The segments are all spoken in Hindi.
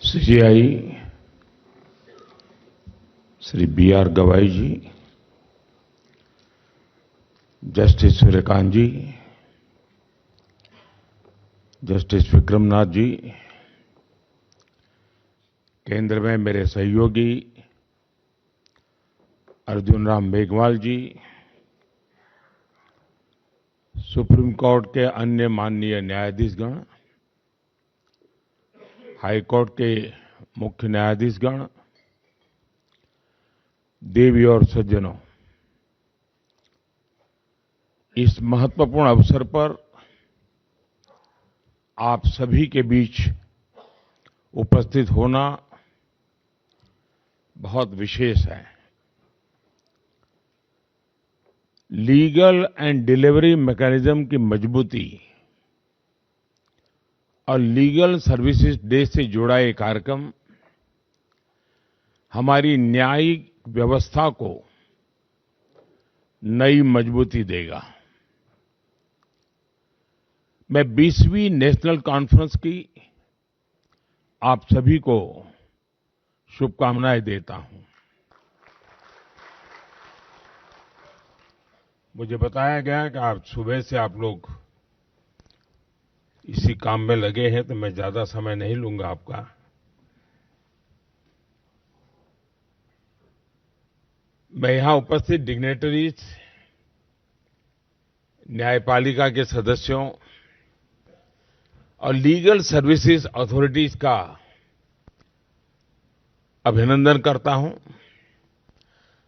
CGI Shri B R. Gavai ji, justice Suryakant ji, justice Vikram Nath ji, केंद्र में मेरे सहयोगी अर्जुन राम मेघवाल जी, सुप्रीम कोर्ट के अन्य माननीय न्यायाधीशगण, हाई कोर्ट के मुख्य न्यायाधीशगण, देवी और सज्जनों, इस महत्वपूर्ण अवसर पर आप सभी के बीच उपस्थित होना बहुत विशेष है। लीगल एंड डिलीवरी मैकेनिज्म की मजबूती और लीगल सर्विसेज डे से जुड़ा ये कार्यक्रम हमारी न्यायिक व्यवस्था को नई मजबूती देगा। मैं 20वीं नेशनल कॉन्फ्रेंस की आप सभी को शुभकामनाएं देता हूं। मुझे बताया गया कि आज सुबह से आप लोग इसी काम में लगे हैं, तो मैं ज्यादा समय नहीं लूंगा आपका। मैं यहां उपस्थित डिग्नेटरीज, न्यायपालिका के सदस्यों और लीगल सर्विसेज अथॉरिटीज का अभिनंदन करता हूं।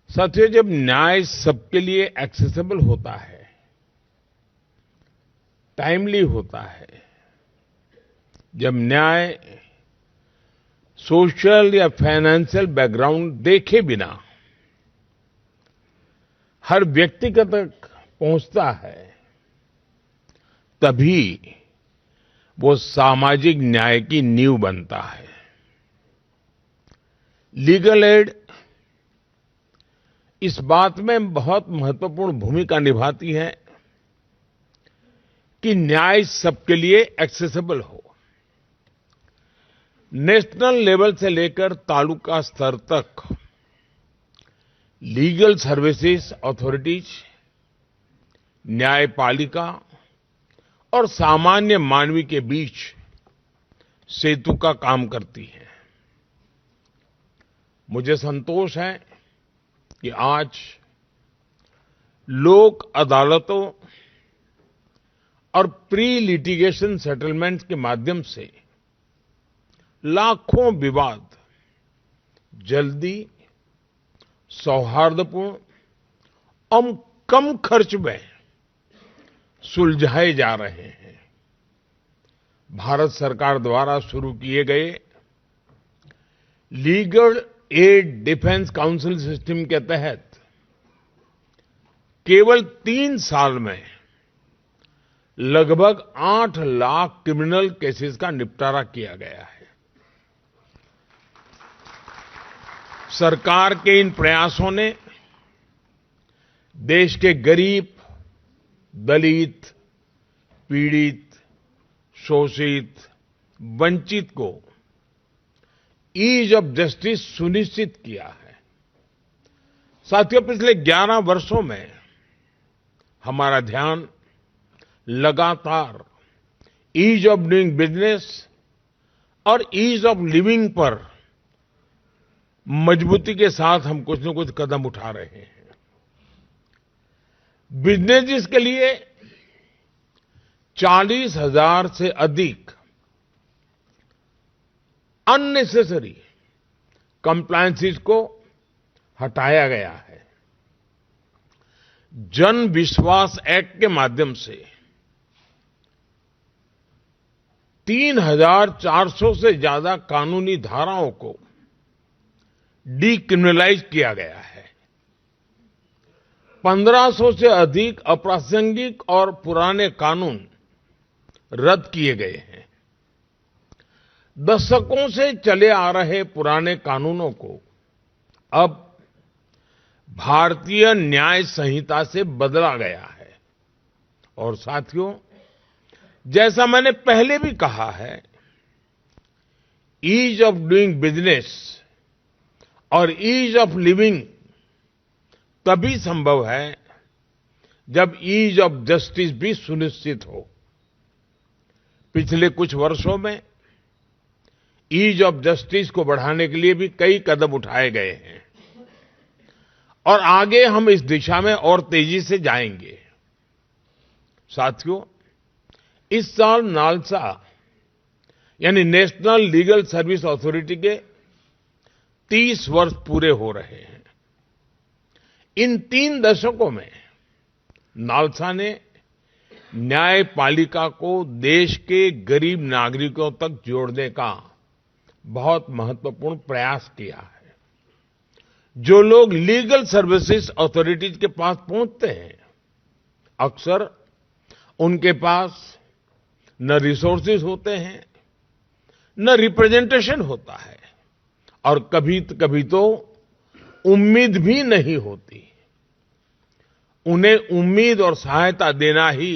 साथियों, जब न्याय सबके लिए एक्सेसिबल होता है, टाइमली होता है, जब न्याय सोशल या फाइनेंशियल बैकग्राउंड देखे बिना हर व्यक्ति तक पहुंचता है, तभी वो सामाजिक न्याय की नींव बनता है। लीगल एड इस बात में बहुत महत्वपूर्ण भूमिका निभाती है कि न्याय सबके लिए एक्सेसिबल हो। नेशनल लेवल से लेकर तालुका स्तर तक लीगल सर्विसेज अथॉरिटीज, न्यायपालिका और सामान्य मानवी के बीच सेतु का काम करती है। मुझे संतोष है कि आज लोक अदालतों और प्री लिटिगेशन सेटलमेंट के माध्यम से लाखों विवाद जल्दी, सौहार्दपूर्ण और कम खर्च में सुलझाए जा रहे हैं। भारत सरकार द्वारा शुरू किए गए legal aid defence council system के तहत केवल 3 साल में लगभग 8 लाख क्रिमिनल केसेस का निपटारा किया गया है। सरकार के इन प्रयासों ने देश के गरीब, दलित, पीड़ित, शोषित, वंचित को ईज ऑफ जस्टिस सुनिश्चित किया है। साथियों, पिछले 11 वर्षों में हमारा ध्यान लगातार ईज ऑफ डूइंग बिजनेस और ईज ऑफ लिविंग पर मजबूती के साथ हम कुछ न कुछ कदम उठा रहे हैं। बिजनेस के लिए 40,000 से अधिक अननेसेसरी कंप्लायंसेस को हटाया गया है। जन विश्वास एक्ट के माध्यम से 3,400 से ज्यादा कानूनी धाराओं को डीक्रिमिनलाइज किया गया है। 1500 से अधिक अप्रासंगिक और पुराने कानून रद्द किए गए हैं। दशकों से चले आ रहे पुराने कानूनों को अब भारतीय न्याय संहिता से बदला गया है। और साथियों, जैसा मैंने पहले भी कहा है, ईज ऑफ डूइंग बिजनेस और ईज ऑफ लिविंग तभी संभव है जब ईज ऑफ जस्टिस भी सुनिश्चित हो। पिछले कुछ वर्षों में ईज ऑफ जस्टिस को बढ़ाने के लिए भी कई कदम उठाए गए हैं और आगे हम इस दिशा में और तेजी से जाएंगे। साथियों, इस साल नालसा यानी नेशनल लीगल सर्विस अथॉरिटी के 30 वर्ष पूरे हो रहे हैं। इन 3 दशकों में नालसा ने न्यायपालिका को देश के गरीब नागरिकों तक जोड़ने का बहुत महत्वपूर्ण प्रयास किया है। जो लोग लीगल सर्विसेज अथॉरिटीज के पास पहुंचते हैं, अक्सर उनके पास न रिसोर्सेज होते हैं, न रिप्रेजेंटेशन होता है और कभी तो उम्मीद भी नहीं होती। उन्हें उम्मीद और सहायता देना ही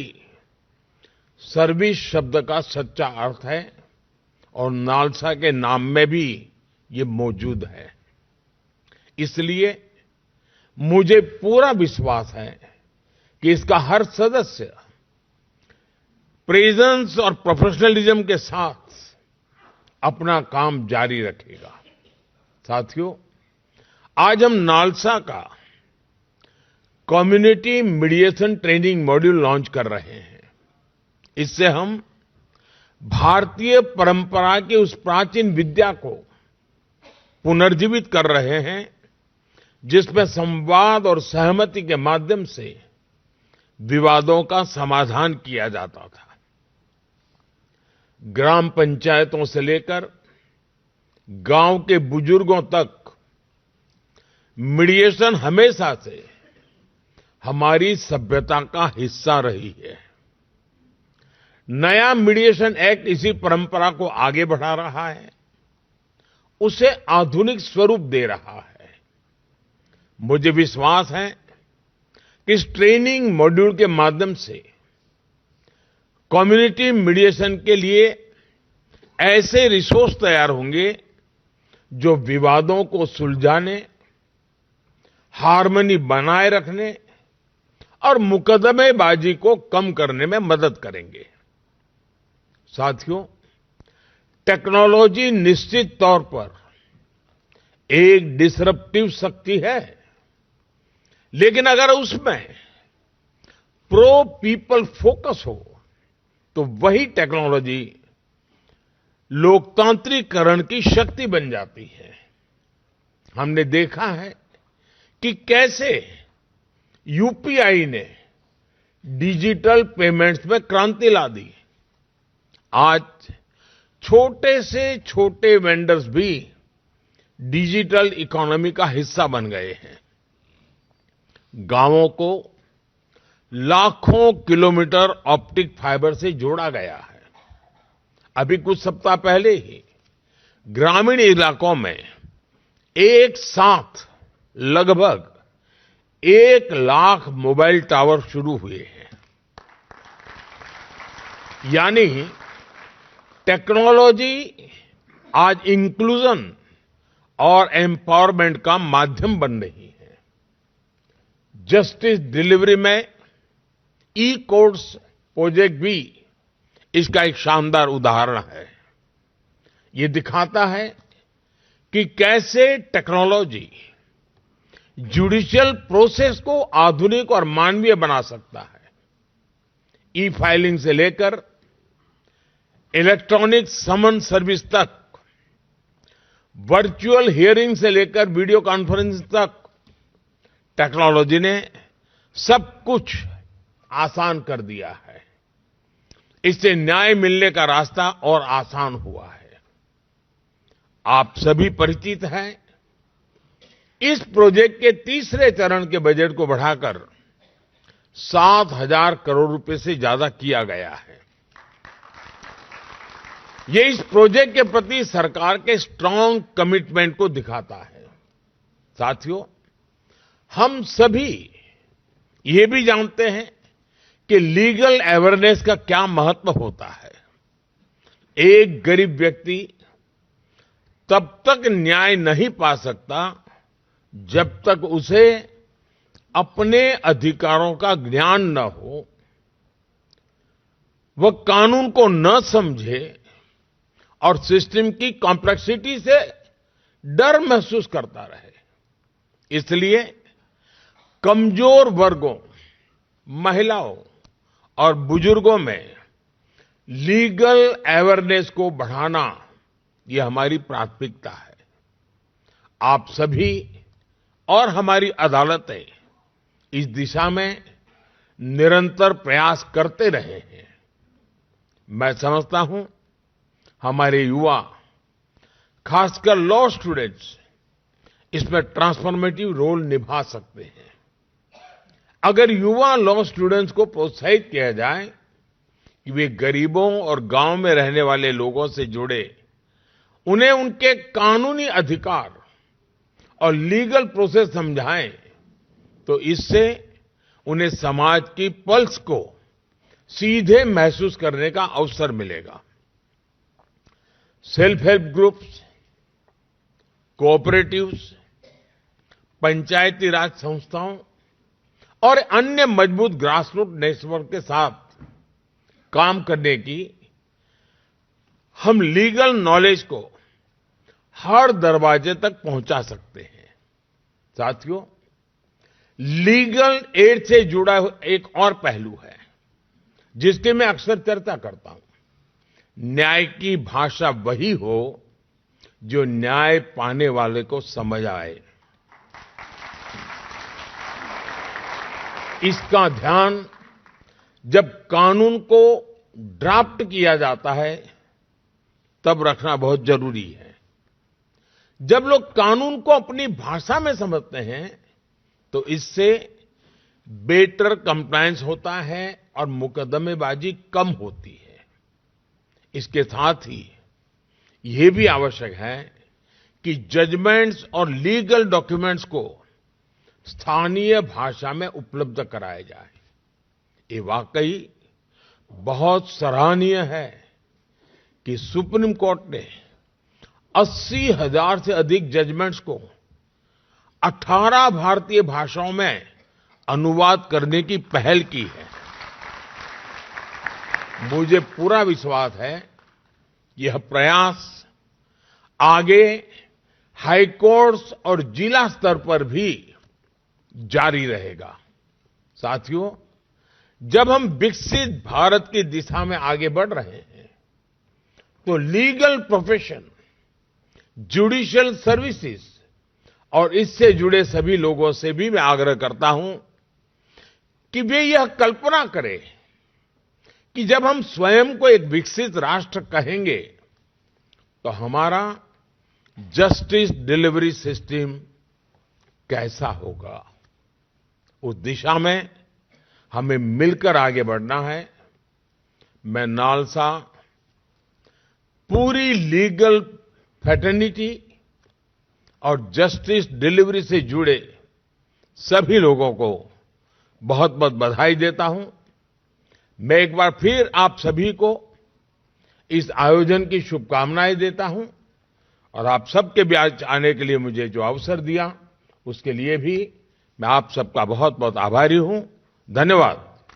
सर्विस शब्द का सच्चा अर्थ है और नालसा के नाम में भी ये मौजूद है। इसलिए मुझे पूरा विश्वास है कि इसका हर सदस्य प्रेजेंस और प्रोफेशनलिज्म के साथ अपना काम जारी रखेगा। साथियों, आज हम नालसा का community mediation training module launch कर रहे हैं। इससे हम भारतीय परंपरा की उस प्राचीन विद्या को पुनर्जीवित कर रहे हैं जिसमें संवाद और सहमति के माध्यम से विवादों का समाधान किया जाता था। ग्राम पंचायतों से लेकर गांव के बुजुर्गों तक मीडिएशन हमेशा से हमारी सभ्यता का हिस्सा रही है। नया मीडिएशन एक्ट इसी परंपरा को आगे बढ़ा रहा है, उसे आधुनिक स्वरूप दे रहा है। मुझे विश्वास है कि इस ट्रेनिंग मॉड्यूल के माध्यम से कम्युनिटी मीडिएशन के लिए ऐसे रिसोर्स तैयार होंगे जो विवादों को सुलझाने, हार्मनी बनाए रखने और मुकदमेबाजी को कम करने में मदद करेंगे। साथियों, टेक्नोलॉजी निश्चित तौर पर एक डिसरप्टिव शक्ति है, लेकिन अगर उसमें प्रो पीपल फोकस हो तो वही टेक्नोलॉजी लोकतांत्रिकरण की शक्ति बन जाती है। हमने देखा है कि कैसे यूपीआई ने डिजिटल पेमेंट्स में क्रांति ला दी। आज छोटे से छोटे वेंडर्स भी डिजिटल इकोनॉमी का हिस्सा बन गए हैं। गांवों को लाखों किलोमीटर ऑप्टिक फाइबर से जोड़ा गया है। अभी कुछ सप्ताह पहले ही ग्रामीण इलाकों में एक साथ लगभग 1 लाख मोबाइल टावर शुरू हुए हैं। यानी टेक्नोलॉजी आज इंक्लूजन और एम्पावरमेंट का माध्यम बन रही है। जस्टिस डिलीवरी में ई कोर्ट्स प्रोजेक्ट भी इसका एक शानदार उदाहरण है। ये दिखाता है कि कैसे टेक्नोलॉजी जुडिशियल प्रोसेस को आधुनिक और मानवीय बना सकता है। ई फाइलिंग से लेकर इलेक्ट्रॉनिक समन सर्विस तक, वर्चुअल हियरिंग से लेकर वीडियो कॉन्फ्रेंस तक, टेक्नोलॉजी ने सब कुछ आसान कर दिया है। इससे न्याय मिलने का रास्ता और आसान हुआ है। आप सभी परिचित हैं, इस प्रोजेक्ट के तीसरे चरण के बजट को बढ़ाकर 7,000 करोड़ रुपए से ज्यादा किया गया है। ये इस प्रोजेक्ट के प्रति सरकार के स्ट्रांग कमिटमेंट को दिखाता है। साथियों, हम सभी ये भी जानते हैं कि लीगल अवेयरनेस का क्या महत्व होता है। एक गरीब व्यक्ति तब तक न्याय नहीं पा सकता जब तक उसे अपने अधिकारों का ज्ञान न हो, वह कानून को न समझे और सिस्टम की कॉम्प्लेक्सिटी से डर महसूस करता रहे। इसलिए कमजोर वर्गों, महिलाओं और बुजुर्गों में लीगल अवेयरनेस को बढ़ाना ये हमारी प्राथमिकता है। आप सभी और हमारी अदालतें इस दिशा में निरंतर प्रयास करते रहे हैं। मैं समझता हूं हमारे युवा, खासकर लॉ स्टूडेंट्स, इसमें ट्रांसफॉर्मेटिव रोल निभा सकते हैं। अगर युवा लॉ स्टूडेंट्स को प्रोत्साहित किया जाए कि वे गरीबों और गांव में रहने वाले लोगों से जुड़े, उन्हें उनके कानूनी अधिकार और लीगल प्रोसेस समझाएं, तो इससे उन्हें समाज की पल्स को सीधे महसूस करने का अवसर मिलेगा। सेल्फ हेल्प ग्रुप्स, कोऑपरेटिव्स, पंचायती राज संस्थाओं और अन्य मजबूत ग्रासरूट नेटवर्क के साथ काम करने की हम लीगल नॉलेज को हर दरवाजे तक पहुंचा सकते हैं। साथियों, लीगल एड से जुड़ा एक और पहलू है जिसकी मैं अक्सर चर्चा करता हूं। न्याय की भाषा वही हो जो न्याय पाने वाले को समझ आए। इसका ध्यान जब कानून को ड्राफ्ट किया जाता है तब रखना बहुत जरूरी है। जब लोग कानून को अपनी भाषा में समझते हैं तो इससे बेटर कंप्लायंस होता है और मुकदमेबाजी कम होती है। इसके साथ ही ये भी आवश्यक है कि जजमेंट्स और लीगल डॉक्यूमेंट्स को स्थानीय भाषा में उपलब्ध कराया जाए। ये वाकई बहुत सराहनीय है कि सुप्रीम कोर्ट ने 80,000 से अधिक जजमेंट्स को 18 भारतीय भाषाओं में अनुवाद करने की पहल की है। मुझे पूरा विश्वास है यह प्रयास आगे हाई कोर्ट्स और जिला स्तर पर भी जारी रहेगा। साथियों, जब हम विकसित भारत की दिशा में आगे बढ़ रहे हैं तो लीगल प्रोफेशन, जुडिशियल सर्विसेज और इससे जुड़े सभी लोगों से भी मैं आग्रह करता हूं कि वे यह कल्पना करें कि जब हम स्वयं को एक विकसित राष्ट्र कहेंगे तो हमारा जस्टिस डिलीवरी सिस्टम कैसा होगा। उस दिशा में हमें मिलकर आगे बढ़ना है। मैं नालसा पूरी लीगल फ्रेटर्निटी और जस्टिस डिलीवरी से जुड़े सभी लोगों को बहुत बहुत बधाई देता हूं। मैं एक बार फिर आप सभी को इस आयोजन की शुभकामनाएं देता हूं और आप सबके बीच आने के लिए मुझे जो अवसर दिया उसके लिए भी मैं आप सबका बहुत बहुत आभारी हूं। धन्यवाद।